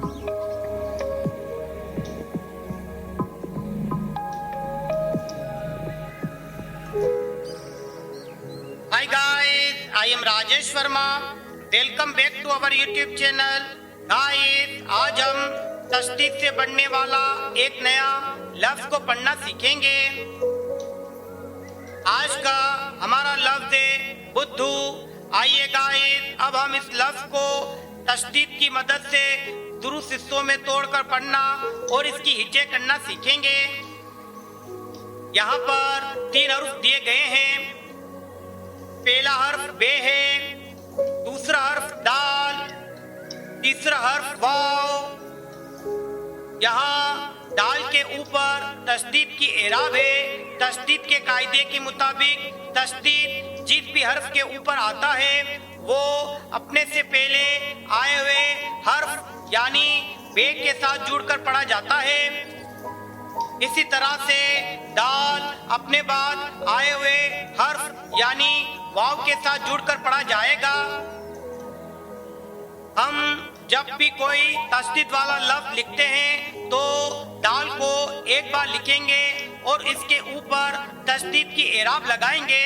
Hi guys, I am Rajesh Verma. Welcome back to our YouTube channel. Guys, आज हम तशदीद से बढ़ने वाला एक नया लफ्ज को पढ़ना सीखेंगे। आज का हमारा लफ्ज है बुद्धू। आइए गाइस, अब हम इस लफ्ज को तशदीद की मदद से दुरुस्त हिस्सों में तोड़कर पढ़ना और इसकी हिज्जे करना सीखेंगे। यहाँ पर 3 हर्फ दिए गए हैं। पहला हर्फ बे है, दूसरा हर्फ दाल, तीसरा हर्फ वाव। यहाँ दाल के ऊपर तशदीद की एराब है। तशदीद के कायदे के मुताबिक तशदीद जिस भी हर्फ के ऊपर आता है वो अपने से पहले आए हुए हर्फ यानी बे के साथ जुड़कर पढ़ा जाता है। इसी तरह से दाल अपने बाद आए हुए हर्फ यानी वाव के साथ जुड़कर पढ़ा जाएगा। हम जब भी कोई तशदीद वाला लफ्ज लिखते हैं तो दाल को एक बार लिखेंगे और इसके ऊपर तशदीद की एराब लगाएंगे।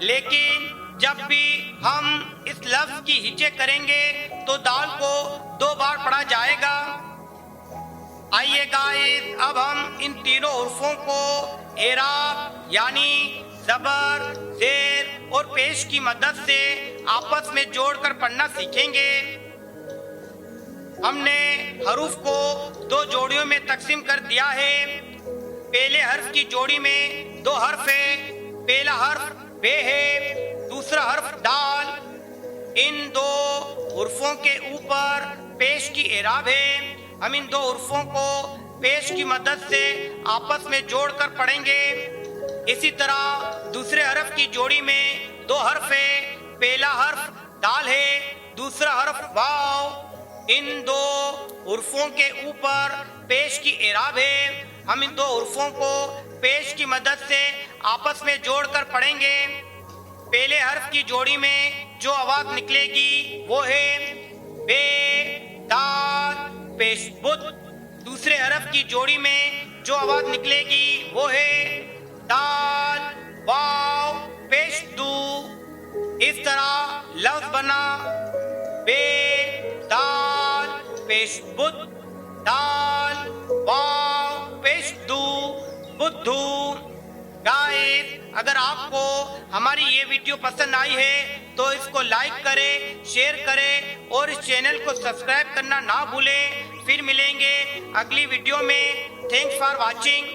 लेकिन जब भी हम इस लफ्ज की हिज्जे करेंगे तो दाल को 2 बार पढ़ा जाएगा। आइए गाइस, अब हम इन तीनों हुर्फों को एराब यानी ज़बर, ज़ेर और पेश की मदद से आपस में जोड़कर पढ़ना सीखेंगे। हमने हरूफ को 2 जोड़ियों में तकसीम कर दिया है। पहले हर्फ की जोड़ी में 2 हर्फ है। पहला हर्फ बे है, दूसरा हर्फ दाल। इन 2 हुर्फों के ऊपर पेश की एराब है। हम इन 2 हुर्फों को पेश की मदद से आपस में जोड़कर पढ़ेंगे। इसी तरह दूसरे हर्फ की जोड़ी में 2 हर्फ है। पहला हर्फ दाल है, दूसरा हर्फ वाव। इन 2 हुर्फों के ऊपर पेश की एराब है। हम इन 2 हुर्फों को पेश की मदद से आपस में जोड़कर पढ़ेंगे। पहले हर्फ की जोड़ी में जो आवाज निकलेगी वो है बे, दाल, पेश, बुद्ध। दूसरे हर्फ की जोड़ी में जो आवाज निकलेगी वो है दाल, वाव, पेश, दू। इस तरह लफ्ज बना बे, दाल, पेश, बुद्ध, दाल, वाव, पेश, दू, बुद्धू। गाइस, अगर आपको हमारी ये वीडियो पसंद आई है तो इसको लाइक करें, शेयर करें और इस चैनल को सब्सक्राइब करना ना भूलें। फिर मिलेंगे अगली वीडियो में। Thanks for watching.